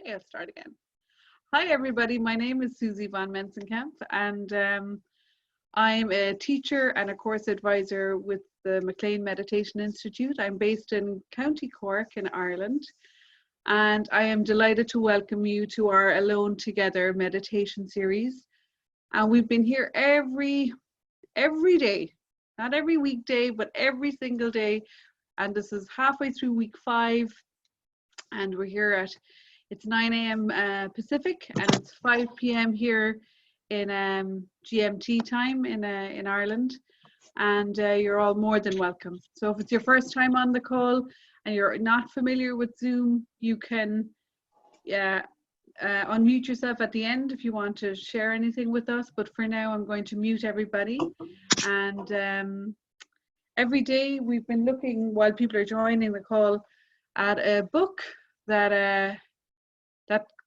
Okay, I'll start again. Hi everybody, my name is Suzi von Mensenkampff and I'm a teacher and a course advisor with the McLean Meditation Institute. I'm based in County Cork in Ireland, and I am delighted to welcome you to our Alone Together meditation series. And we've been here every day, not every weekday, but every single day. And this is halfway through week 5, and we're here at it's 9 a.m. Pacific, and it's 5 p.m. here in GMT time in Ireland, and you're all more than welcome. So if it's your first time on the call and you're not familiar with Zoom, you can unmute yourself at the end if you want to share anything with us, but for now I'm going to mute everybody. And every day we've been looking, while people are joining the call, at a book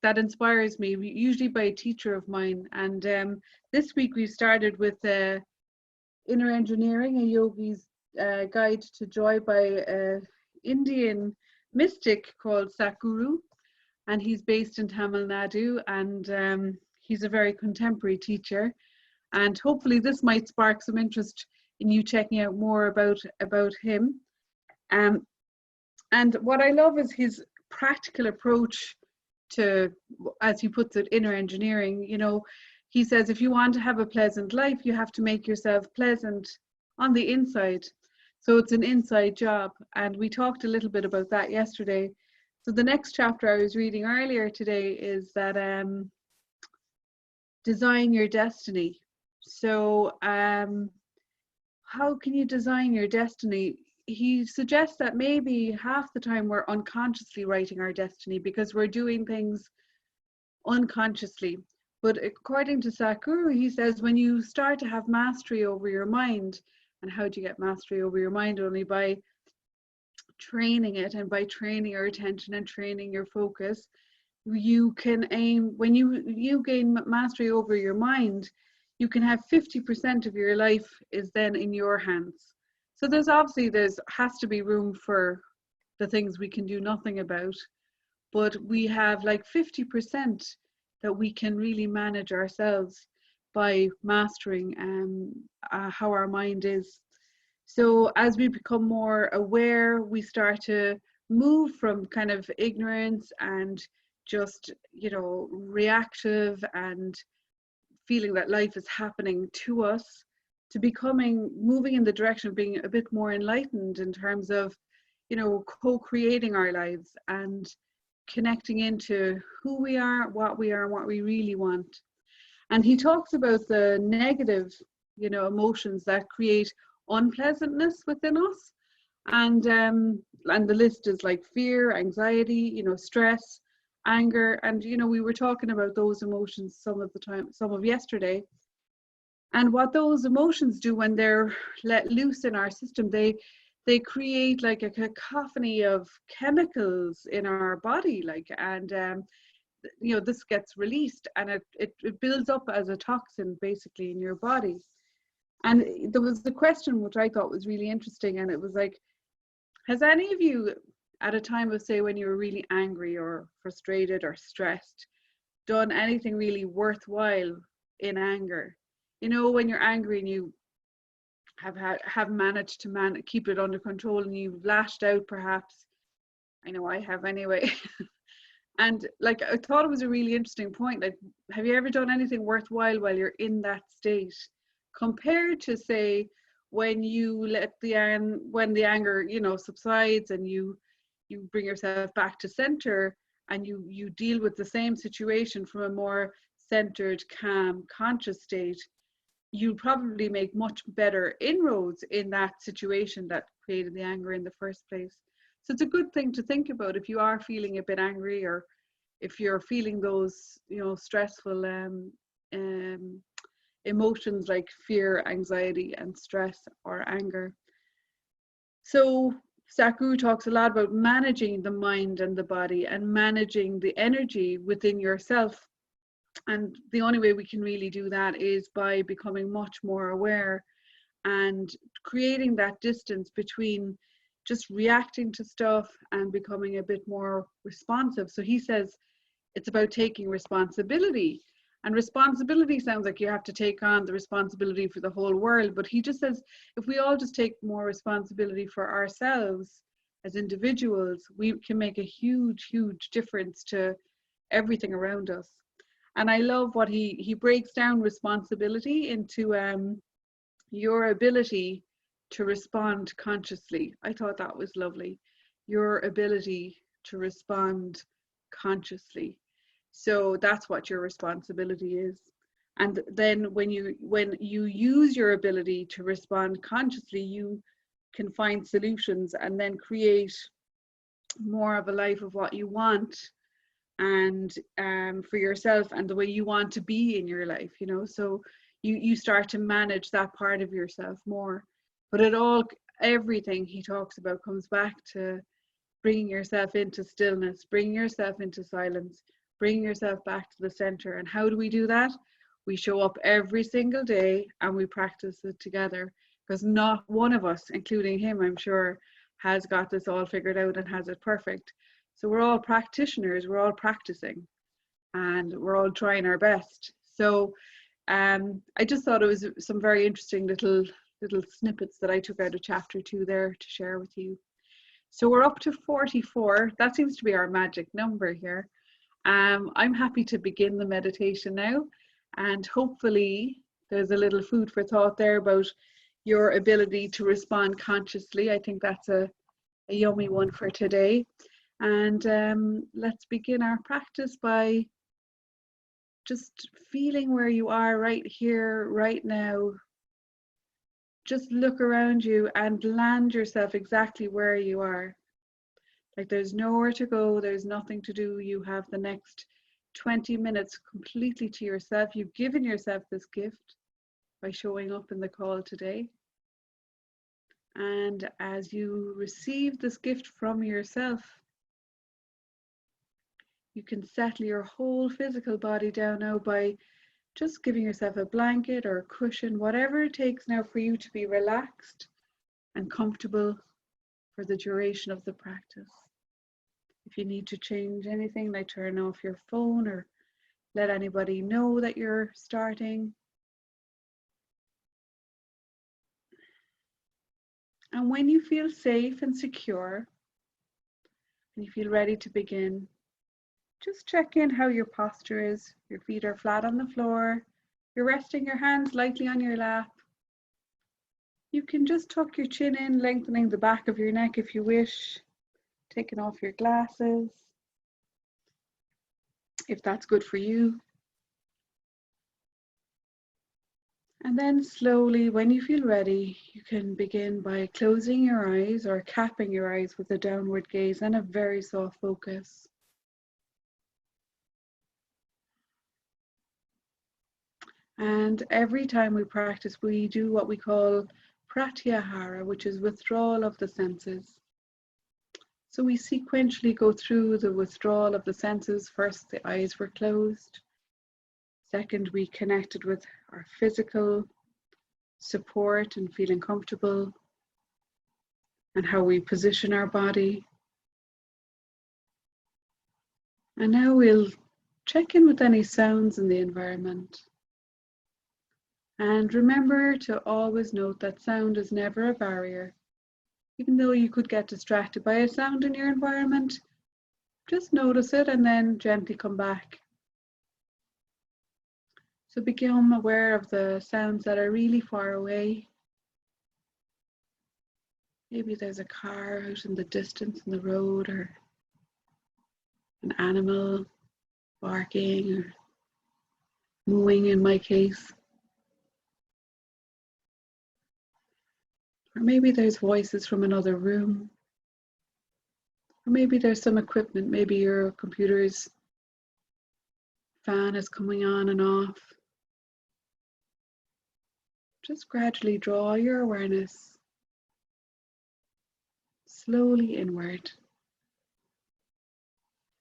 that inspires me, usually by a teacher of mine. And this week we started with Inner Engineering, a yogi's guide to joy by an Indian mystic called Sadhguru, and he's based in Tamil Nadu, and he's a very contemporary teacher, and hopefully this might spark some interest in you checking out more about him. And what I love is his practical approach to, as he puts it, inner engineering. You know, he says if you want to have a pleasant life, you have to make yourself pleasant on the inside. So it's an inside job, and we talked a little bit about that yesterday. So the next chapter I was reading earlier today is that design your destiny. So how can you design your destiny? He suggests that maybe half the time we're unconsciously writing our destiny because we're doing things unconsciously. But according to Sadhguru, he says when you start to have mastery over your mind, and how do you get mastery over your mind? Only by training it, and by training your attention and training your focus. You can aim, when you gain mastery over your mind, you can have 50% of your life is then in your hands. So there's has to be room for the things we can do nothing about, but we have like 50% that we can really manage ourselves by mastering how our mind is. So as we become more aware, we start to move from kind of ignorance and just, you know, reactive and feeling that life is happening to us, to moving in the direction of being a bit more enlightened in terms of, you know, co-creating our lives and connecting into who we are, what we really want. And he talks about the negative, you know, emotions that create unpleasantness within us. And the list is like fear, anxiety, you know, stress, anger. And, you know, we were talking about those emotions some of yesterday. And what those emotions do when they're let loose in our system, they create like a cacophony of chemicals in our body, and you know, this gets released and it builds up as a toxin basically in your body. And there was a question which I thought was really interesting, and it was like, has any of you at a time of, say, when you were really angry or frustrated or stressed, done anything really worthwhile in anger? You know, when you're angry and you have managed to keep it under control, and you've lashed out perhaps. I know I have anyway. And like, I thought it was a really interesting point. Like, have you ever done anything worthwhile while you're in that state, compared to, say, when you when the anger, you know, subsides and you bring yourself back to center, and you deal with the same situation from a more centered, calm, conscious state, you probably make much better inroads in that situation that created the anger in the first place. So it's a good thing to think about if you are feeling a bit angry, or if you're feeling those, you know, stressful emotions like fear, anxiety, and stress or anger. So Sadhguru talks a lot about managing the mind and the body and managing the energy within yourself. And the only way we can really do that is by becoming much more aware and creating that distance between just reacting to stuff and becoming a bit more responsive. So he says, It's about taking responsibility. And responsibility sounds like you have to take on the responsibility for the whole world. But he just says, if we all just take more responsibility for ourselves as individuals, we can make a huge, huge difference to everything around us. And I love what he breaks down responsibility into your ability to respond consciously. I thought that was lovely. Your ability to respond consciously. So that's what your responsibility is. And then when you use your ability to respond consciously, you can find solutions and then create more of a life of what you want, and for yourself and the way you want to be in your life, you know. So you start to manage that part of yourself more. But everything he talks about comes back to bringing yourself into stillness, bringing yourself into silence, bringing yourself back to the center. And how do we do that? We show up every single day and we practice it together, because not one of us, including him, I'm sure, has got this all figured out and has it perfect. So we're all practitioners, we're all practicing, and we're all trying our best. So I just thought it was some very interesting little snippets that I took out of chapter 2 there to share with you. So we're up to 44. That seems to be our magic number here. I'm happy to begin the meditation now, and hopefully there's a little food for thought there about your ability to respond consciously. I think that's a yummy one for today. And let's begin our practice by just feeling where you are right here, right now. Just look around you and land yourself exactly where you are. Like there's nowhere to go, there's nothing to do. You have the next 20 minutes completely to yourself. You've given yourself this gift by showing up in the call today. And as you receive this gift from yourself, you can settle your whole physical body down now by just giving yourself a blanket or a cushion, whatever it takes now for you to be relaxed and comfortable for the duration of the practice. If you need to change anything, like turn off your phone or let anybody know that you're starting. And when you feel safe and secure, and you feel ready to begin, just check in how your posture is. Your feet are flat on the floor. You're resting your hands lightly on your lap. You can just tuck your chin in, lengthening the back of your neck if you wish, taking off your glasses, if that's good for you. And then slowly, when you feel ready, you can begin by closing your eyes or capping your eyes with a downward gaze and a very soft focus. And every time we practice, we do what we call pratyahara, which is withdrawal of the senses. So we sequentially go through the withdrawal of the senses. First, the eyes were closed. Second, we connected with our physical support and feeling comfortable, and how we position our body. And now we'll check in with any sounds in the environment. And remember to always note that sound is never a barrier. Even though you could get distracted by a sound in your environment, just notice it and then gently come back. So become aware of the sounds that are really far away. Maybe there's a car out in the distance in the road, or an animal barking or mooing in my case. Or maybe there's voices from another room. Or maybe there's some equipment. Maybe your computer's fan is coming on and off. Just gradually draw your awareness slowly inward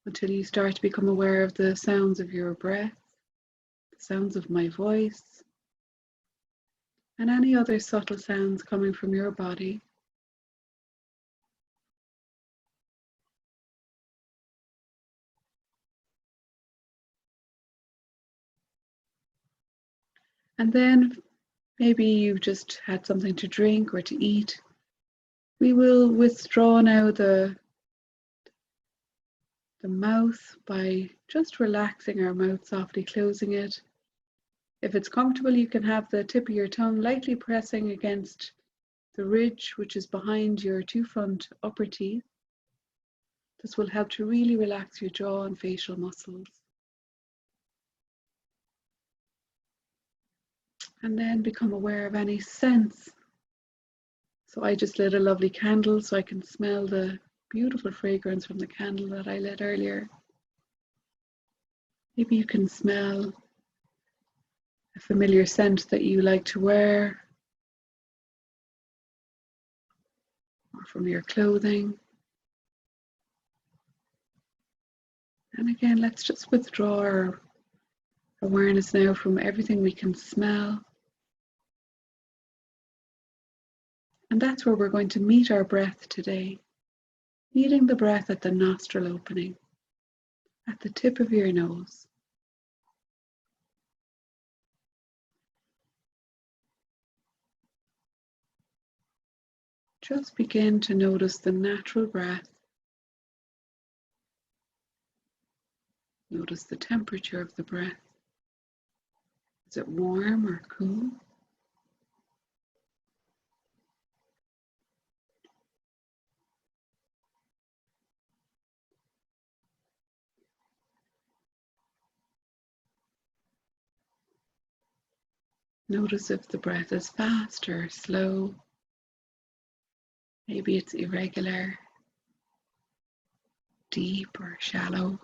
until you start to become aware of the sounds of your breath, the sounds of my voice, and any other subtle sounds coming from your body. And then maybe you've just had something to drink or to eat. We will withdraw now the mouth by just relaxing our mouth, softly closing it. If it's comfortable, you can have the tip of your tongue lightly pressing against the ridge, which is behind your two front upper teeth. This will help to really relax your jaw and facial muscles. And then become aware of any scents. So I just lit a lovely candle so I can smell the beautiful fragrance from the candle that I lit earlier. Maybe you can smell a familiar scent that you like to wear, or from your clothing. And again, let's just withdraw our awareness now from everything we can smell. And that's where we're going to meet our breath today. Meeting the breath at the nostril opening, at the tip of your nose. Just begin to notice the natural breath. Notice the temperature of the breath. Is it warm or cool? Notice if the breath is fast or slow. Maybe it's irregular, deep or shallow.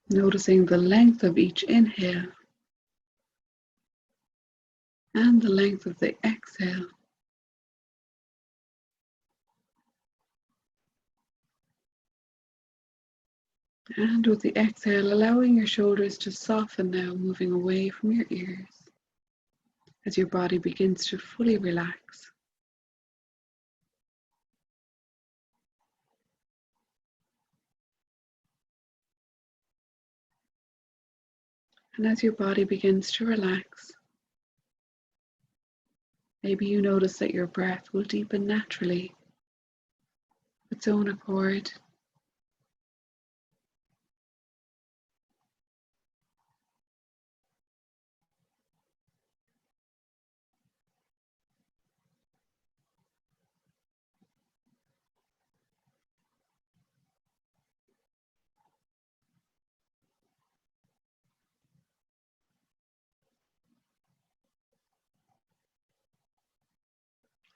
Noticing the length of each inhale and the length of the exhale. And with the exhale, allowing your shoulders to soften now, moving away from your ears as your body begins to fully relax. And as your body begins to relax, maybe you notice that your breath will deepen naturally, of its own accord.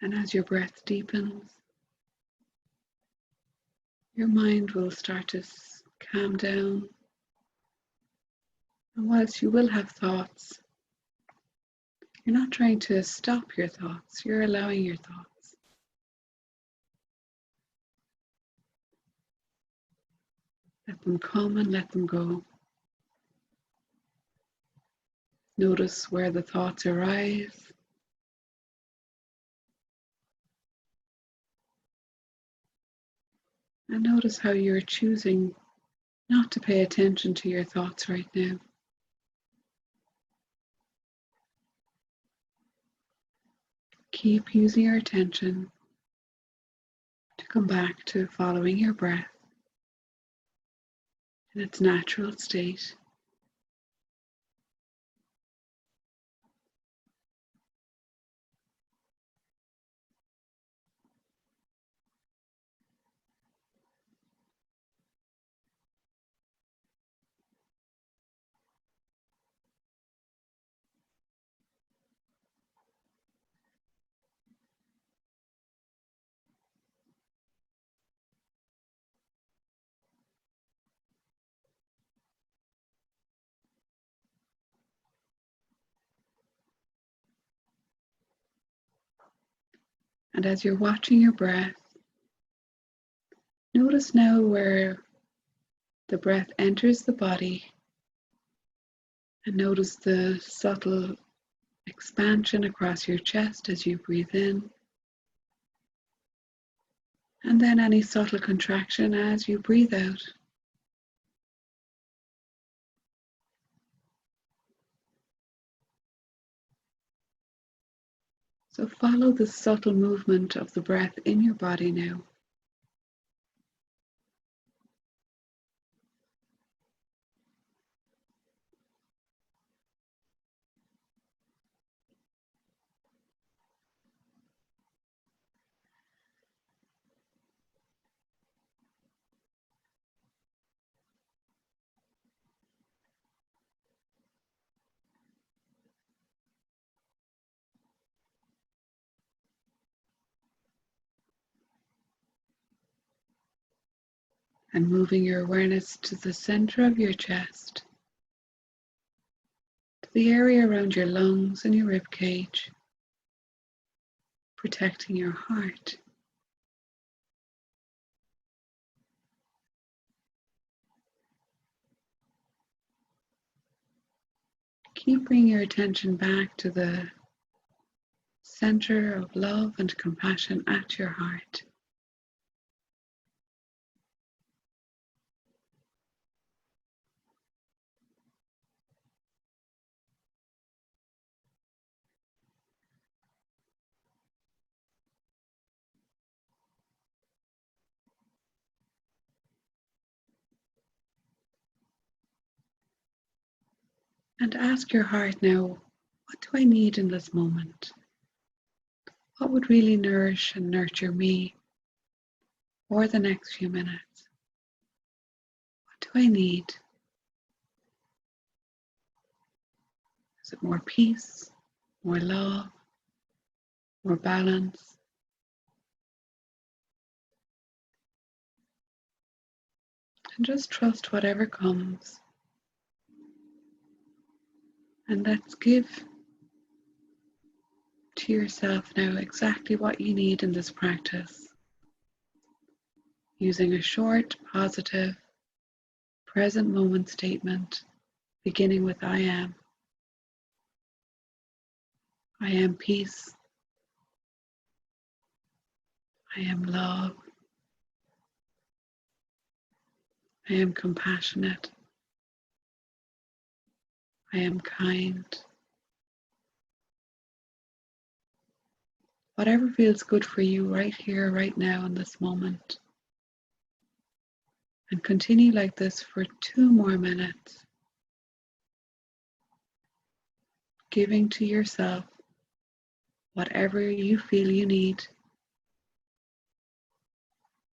And as your breath deepens, your mind will start to calm down. And whilst you will have thoughts, you're not trying to stop your thoughts, you're allowing your thoughts. Let them come and let them go. Notice where the thoughts arise. And notice how you're choosing not to pay attention to your thoughts right now. Keep using your attention to come back to following your breath in its natural state. And as you're watching your breath, notice now where the breath enters the body, and notice the subtle expansion across your chest as you breathe in, and then any subtle contraction as you breathe out. So follow the subtle movement of the breath in your body now. And moving your awareness to the center of your chest, to the area around your lungs and your rib cage, protecting your heart. Keep bringing your attention back to the center of love and compassion at your heart. And ask your heart now, what do I need in this moment? What would really nourish and nurture me for the next few minutes? What do I need? Is it more peace, more love, more balance? And just trust whatever comes. And let's give to yourself now exactly what you need in this practice, using a short, positive, present moment statement, beginning with I am. I am peace. I am love. I am compassionate. I am kind. Whatever feels good for you right here, right now, in this moment. And continue like this for 2 more minutes. Giving to yourself whatever you feel you need,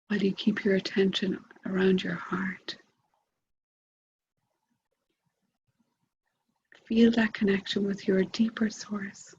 while you keep your attention around your heart. Feel that connection with your deeper source.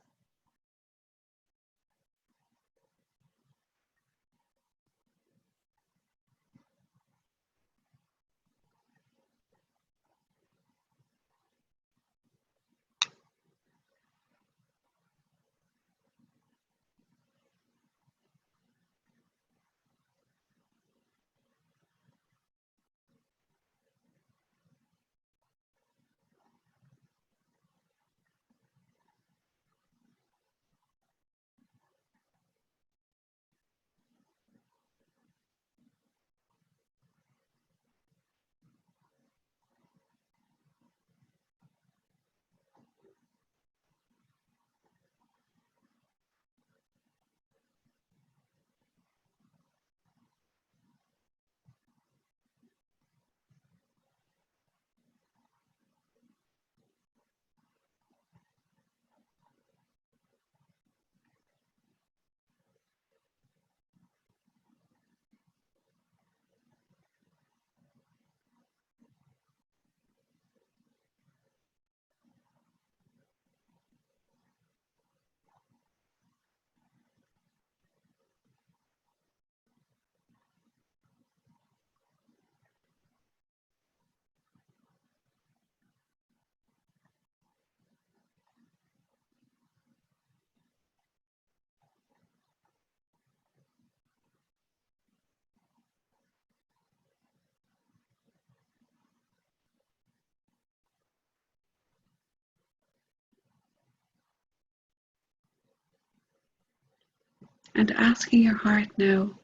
And asking your heart now,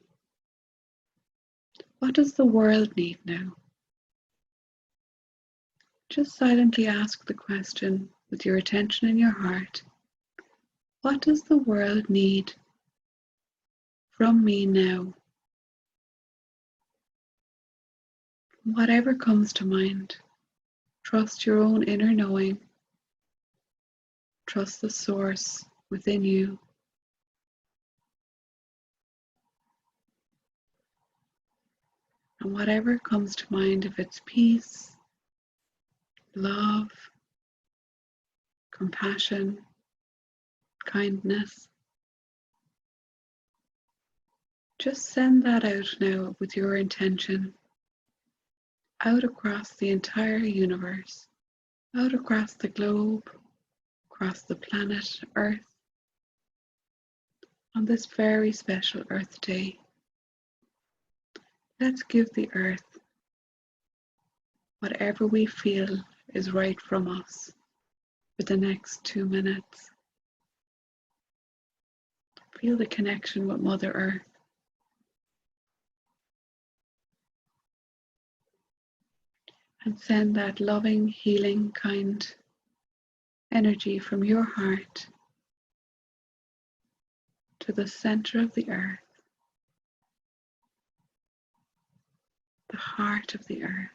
what does the world need now? Just silently ask the question with your attention in your heart. What does the world need from me now? Whatever comes to mind, trust your own inner knowing. Trust the source within you. And whatever comes to mind, if it's peace, love, compassion, kindness, just send that out now with your intention, out across the entire universe, out across the globe, across the planet Earth, on this very special Earth Day. Let's give the Earth whatever we feel is right from us for the next 2 minutes. Feel the connection with Mother Earth. And send that loving, healing, kind energy from your heart to the center of the earth, the heart of the earth.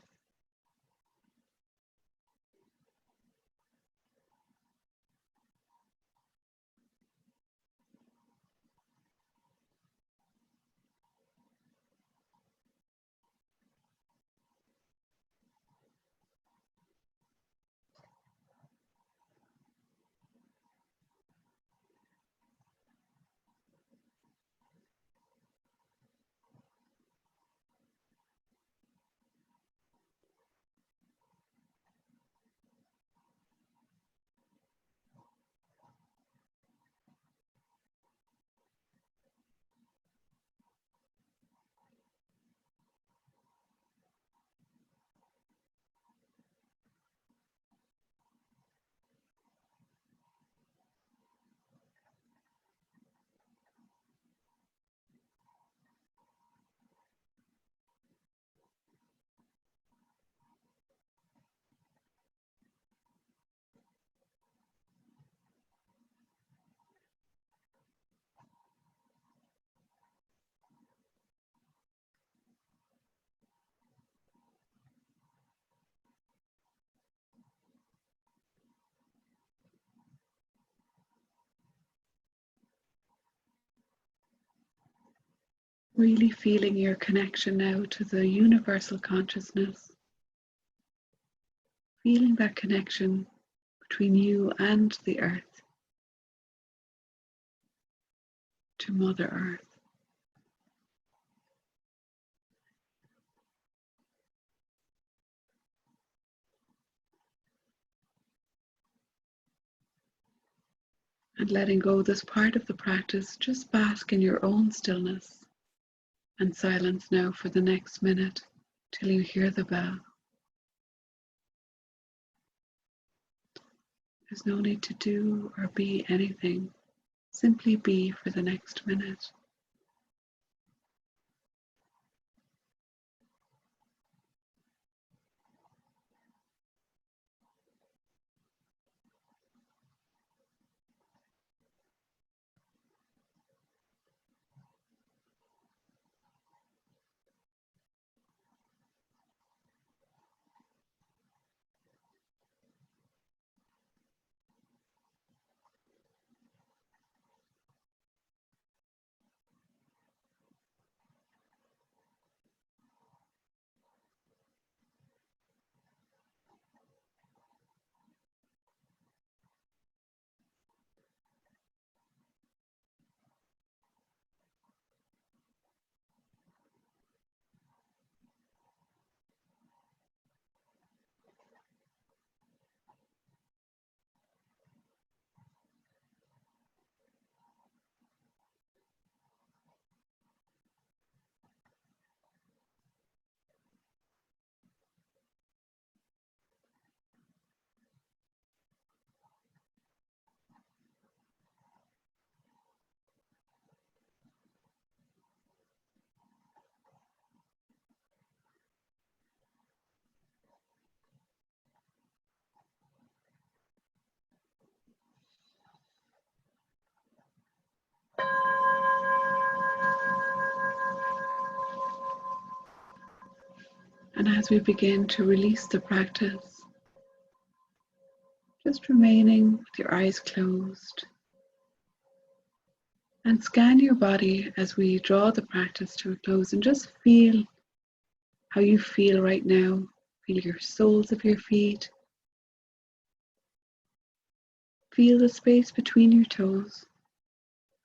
Really feeling your connection now to the universal consciousness. Feeling that connection between you and the earth, to Mother Earth. And letting go this part of the practice, just bask in your own stillness and silence now for the next minute till you hear the bell. There's no need to do or be anything. Simply be for the next minute. And as we begin to release the practice, just remaining with your eyes closed, and scan your body as we draw the practice to a close, and just feel how you feel right now. Feel your soles of your feet. Feel the space between your toes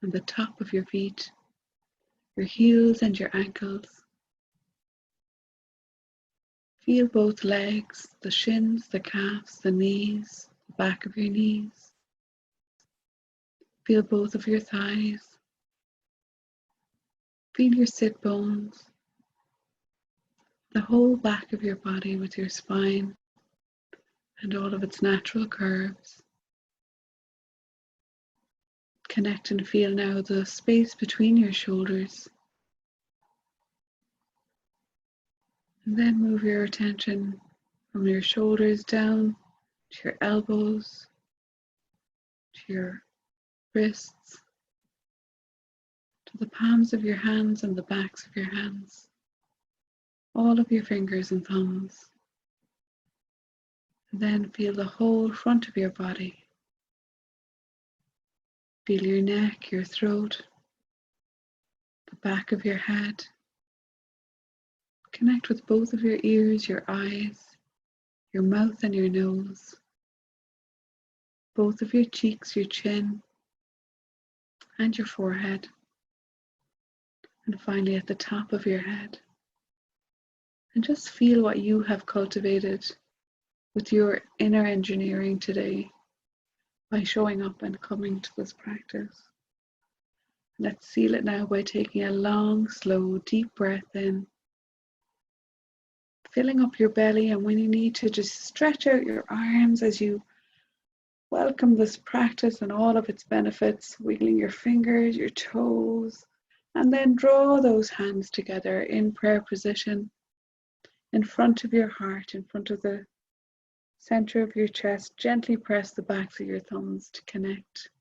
and the top of your feet, your heels and your ankles. Feel both legs, the shins, the calves, the knees, the back of your knees. Feel both of your thighs. Feel your sit bones, the whole back of your body with your spine and all of its natural curves. Connect and feel now the space between your shoulders. And then move your attention from your shoulders down to your elbows, to your wrists, to the palms of your hands and the backs of your hands, all of your fingers and thumbs. And then feel the whole front of your body. Feel your neck, your throat, the back of your head. Connect with both of your ears, your eyes, your mouth and your nose, both of your cheeks, your chin, and your forehead. And finally at the top of your head. And just feel what you have cultivated with your inner engineering today by showing up and coming to this practice. Let's seal it now by taking a long, slow, deep breath in. Filling up your belly, and when you need to, just stretch out your arms as you welcome this practice and all of its benefits, wiggling your fingers, your toes, and then draw those hands together in prayer position in front of your heart, in front of the center of your chest. Gently press the backs of your thumbs to connect.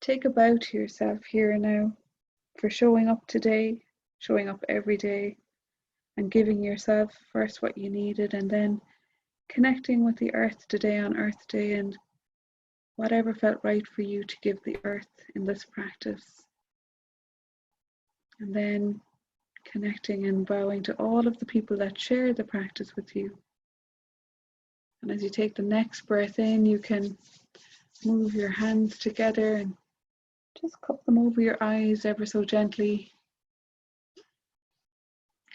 Take a bow to yourself here and now for showing up today, showing up every day, and giving yourself first what you needed, and then connecting with the earth today on Earth Day and whatever felt right for you to give the earth in this practice. And then connecting and bowing to all of the people that share the practice with you. And as you take the next breath in, you can move your hands together and just cup them over your eyes ever so gently.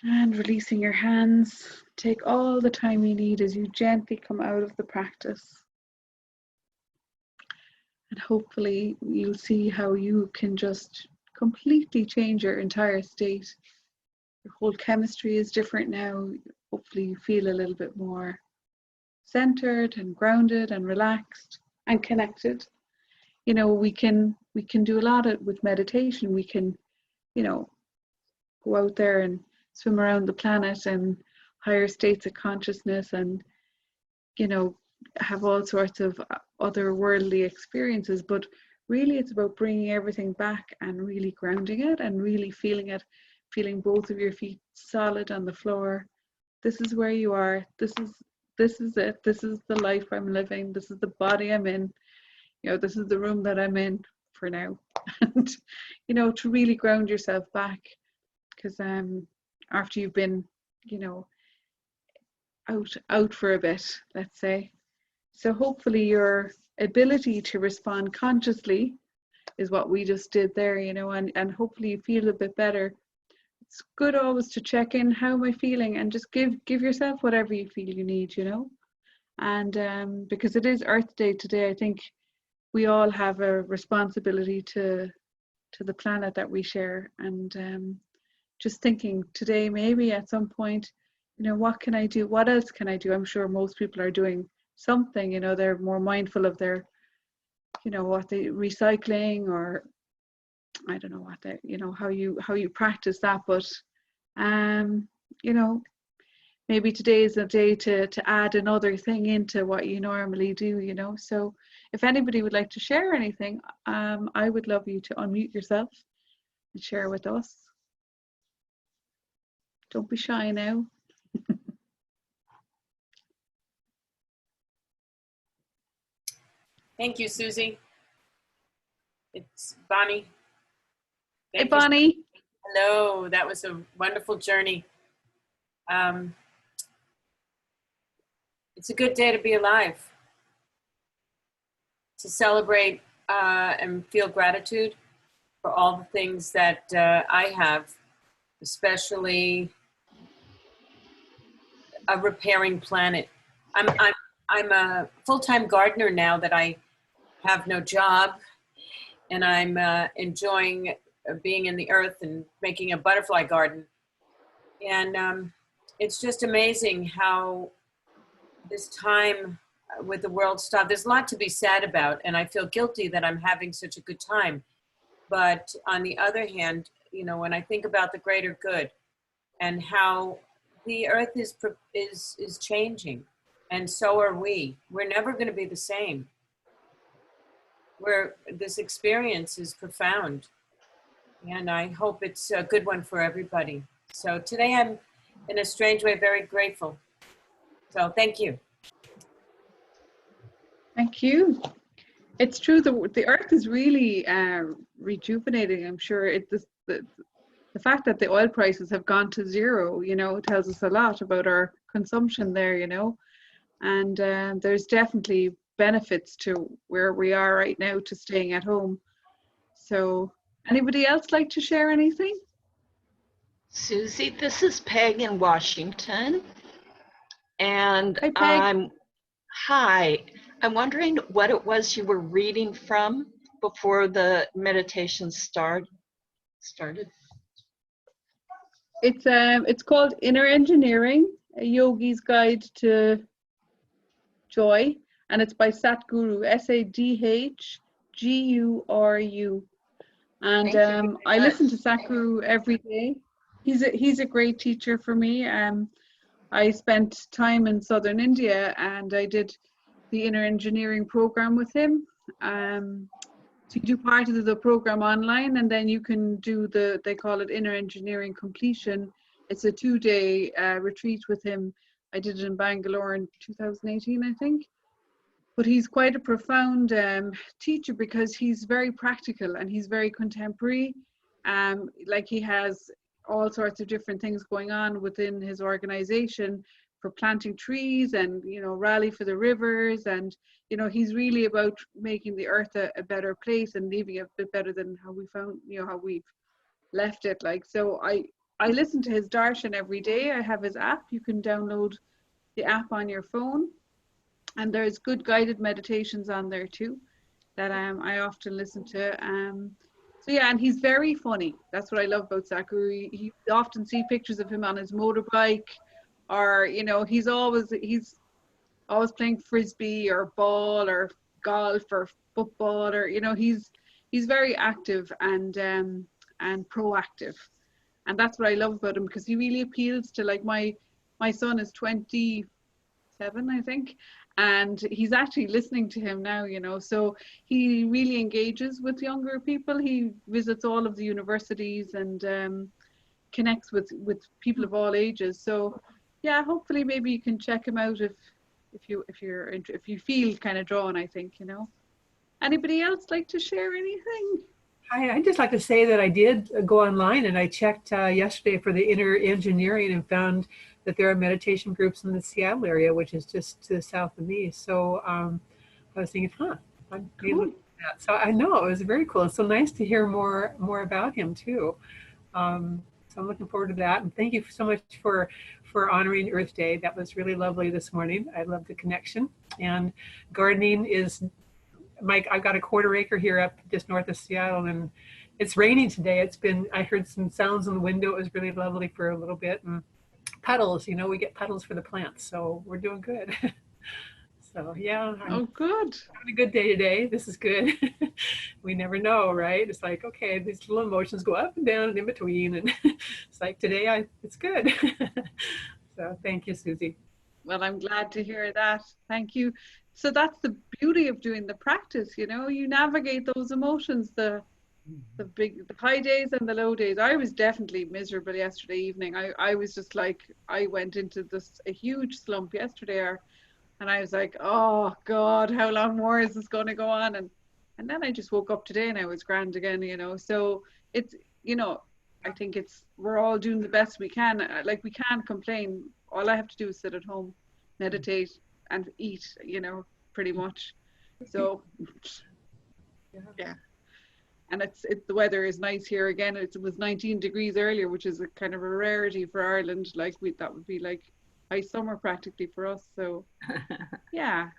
And releasing your hands, take all the time you need as you gently come out of the practice. And hopefully you'll see how you can just completely change your entire state. Your whole chemistry is different now. Hopefully you feel a little bit more centered and grounded and relaxed and connected. You know, we can do a lot with meditation. We can, you know, go out there and swim around the planet and higher states of consciousness and, you know, have all sorts of otherworldly experiences. But really it's about bringing everything back and really grounding it and really feeling it, feeling both of your feet solid on the floor. This is where you are. This is it. This is the life I'm living. This is the body I'm in. You know, this is the room that I'm in for now. And, you know, to really ground yourself back, because after you've been, you know, out for a bit, let's say. So hopefully your ability to respond consciously is what we just did there, you know, and hopefully you feel a bit better. It's good always to check in, how am I feeling, and just give yourself whatever you feel you need, you know. And because it is Earth Day today, I think we all have a responsibility to the planet that we share. And just thinking today, maybe at some point, you know, what can I do? What else can I do? I'm sure most people are doing something, you know, they're more mindful of their, you know, what they recycling, or I don't know what they, you know, how you practice that. But you know, maybe today is a day to add another thing into what you normally do, you know. So if anybody would like to share anything, I would love you to unmute yourself and share with us. Don't be shy now. Thank you, Susie. It's Bonnie. Hey, Bonnie. Hello, that was a wonderful journey. It's a good day to be alive, to celebrate and feel gratitude for all the things that I have, especially a repairing planet. I'm a full-time gardener now that I have no job, and I'm enjoying being in the earth and making a butterfly garden. And it's just amazing how this time with the world stopped. There's a lot to be sad about, and I feel guilty that I'm having such a good time. But on the other hand, you know, when I think about the greater good and how the earth is changing, and so are we. We're never going to be the same. This experience is profound, and I hope it's a good one for everybody. So today I'm, in a strange way, very grateful. So thank you. Thank you. It's true, the earth is really rejuvenating. I'm sure the fact that the oil prices have gone to zero, you know, tells us a lot about our consumption there, you know. And there's definitely benefits to where we are right now to staying at home. So anybody else like to share anything? Susie, this is Peg in Washington. And Hi, Peg. Hi. I'm wondering what it was you were reading from before the meditation started. It's called Inner Engineering, a Yogi's Guide to Joy, and it's by Sadhguru, Sadhguru. And I listen to Sadhguru every day. He's a great teacher for me. I spent time in southern India and I did the inner engineering program with him. So you do part of the program online, and then you can do they call it inner engineering completion. It's a 2-day retreat with him. I did it in Bangalore in 2018, I think. But he's quite a profound teacher because he's very practical and he's very contemporary. Like he has all sorts of different things going on within his organization for planting trees and, you know, rally for the rivers. And, you know, he's really about making the earth a better place and leaving it a bit better than how we found, you know, how we've left it. Like, so I listen to his darshan every day. I have his app. You can download the app on your phone. And there's good guided meditations on there too that I often listen to. So yeah, and he's very funny. That's what I love about Sadhguru. You often see pictures of him on his motorbike, or, you know, he's always playing frisbee or ball or golf or football, or, you know, he's very active and proactive. And that's what I love about him, because he really appeals to, like, my son is 27, I think, and he's actually listening to him now, you know, so he really engages with younger people. He visits all of the universities and connects with people of all ages. So yeah, hopefully maybe you can check him out if you feel kind of drawn, I think, you know. Anybody else like to share anything? I'd just like to say that I did go online and I checked yesterday for the inner engineering and found that there are meditation groups in the Seattle area, which is just to the south of me. So I was thinking, I'm maybe looking at that. So I know it was very cool. It's so nice to hear more about him too. So I'm looking forward to that. And thank you so much for honoring Earth Day. That was really lovely this morning. I love the connection. And gardening is, Mike, I've got a 1/4 acre here up just north of Seattle, and it's raining today. I heard some sounds in the window. It was really lovely for a little bit. And petals, you know, we get petals for the plants, so we're doing good. So yeah. Oh, good. Having a good day today. This is good. We never know, right? It's like, okay, these little emotions go up and down and in between, and it's like today it's good. So thank you, Susie. Well, I'm glad to hear that. Thank you. So that's the beauty of doing the practice, you know, you navigate those emotions. The the high days and the low days. I was definitely miserable yesterday evening. I was just like, I went into a huge slump yesterday, and I was like, oh God, how long more is this going to go on? And then I just woke up today and I was grand again, you know. So it's, you know, I think we're all doing the best we can. Like, we can't complain. All I have to do is sit at home, meditate, and eat, you know, pretty much. So yeah. And the weather is nice here again. It was 19 degrees earlier, which is a kind of a rarity for Ireland. Like, that would be like high summer practically for us. So yeah,